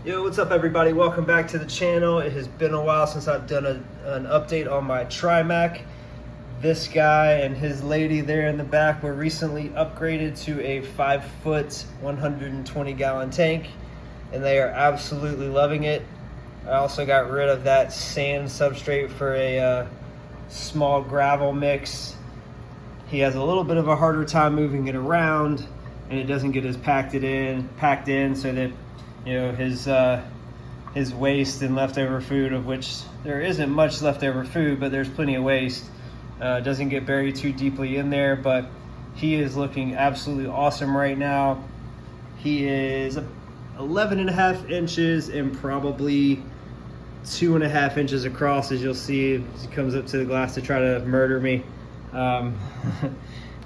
Yo, what's up everybody? Welcome back to the channel. It has been a while since I've done an update on my Trimac. This guy and his lady there in the back were recently upgraded to a 5-foot, 120-gallon tank, and they are absolutely loving it. I also got rid of that sand substrate for a small gravel mix. He has a little bit of a harder time moving it around, and it doesn't get as packed in so that his waste and leftover food, of which there isn't much leftover food, but there's plenty of waste, doesn't get buried too deeply in there. But he is looking absolutely awesome right now. He is 11.5 inches and probably 2.5 inches across, as you'll see as he comes up to the glass to try to murder me.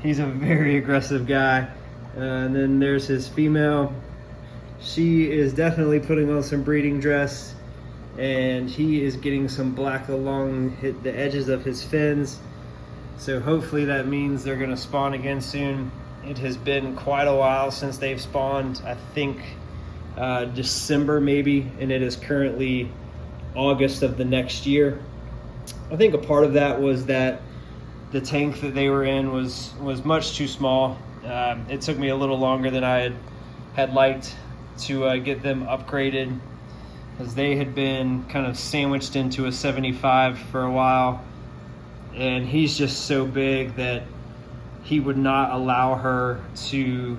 He's a very aggressive guy. And then there's his female. She is definitely putting on some breeding dress, and he is getting some black along the edges of his fins. So hopefully that means they're going to spawn again soon. It has been quite a while since they've spawned. I think December maybe, and it is currently August of the next year. I think a part of that was that the tank that they were in was much too small. It took me a little longer than I had liked to get them upgraded, because they had been kind of sandwiched into a 75 for a while, and he's just so big that he would not allow her to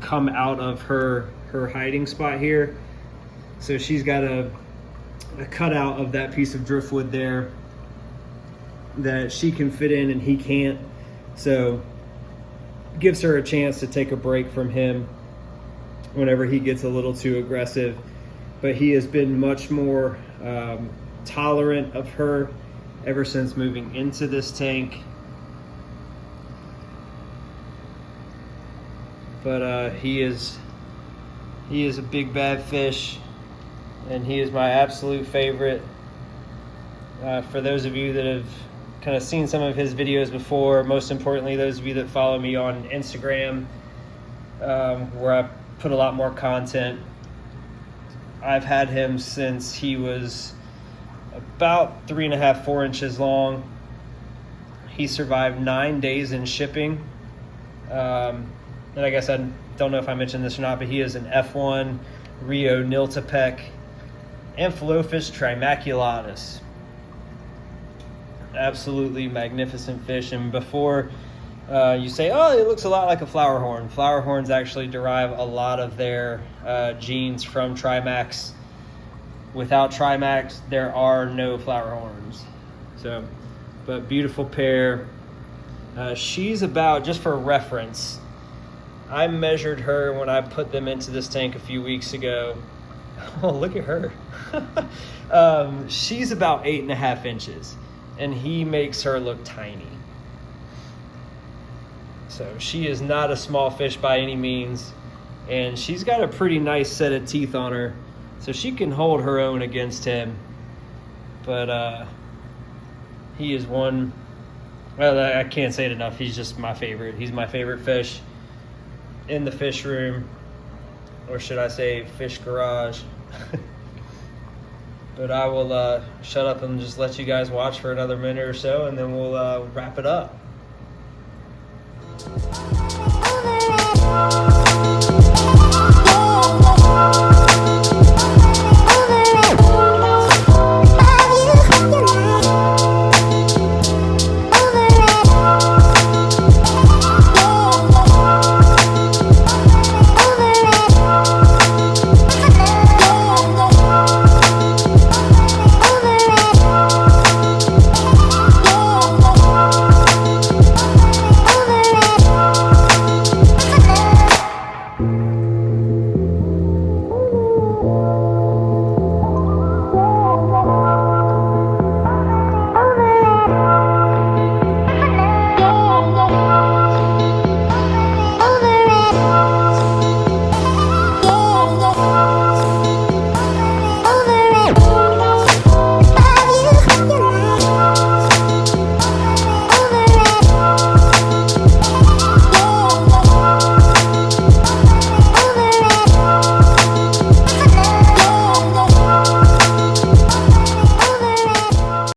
come out of her hiding spot here. So she's got a cutout of that piece of driftwood there that she can fit in and he can't, so gives her a chance to take a break from him whenever he gets a little too aggressive. But he has been much more tolerant of her ever since moving into this tank. But he is a big bad fish, and he is my absolute favorite. For those of you that have kind of seen some of his videos before, most importantly those of you that follow me on Instagram, where I put a lot more content, I've had him since he was about 3.5, 4 inches long. He survived 9 days in shipping. And I guess I don't know if I mentioned this or not, but he is an F1 Rio Niltepec Amphilopus Trimaculatus. Absolutely magnificent fish. And before you say, oh, it looks a lot like a flower horn, flower horns actually derive a lot of their genes from Trimacs. Without Trimacs, there are no flower horns. So, but beautiful pair. She's about, just for reference, I measured her when I put them into this tank a few weeks ago. Oh, look at her. She's about 8.5 inches, and he makes her look tiny. So she is not a small fish by any means, and she's got a pretty nice set of teeth on her, so she can hold her own against him. But he is one, well, I can't say it enough, he's just my favorite. He's my favorite fish in the fish room, or should I say fish garage. But I will shut up and just let you guys watch for another minute or so, and then we'll wrap it up.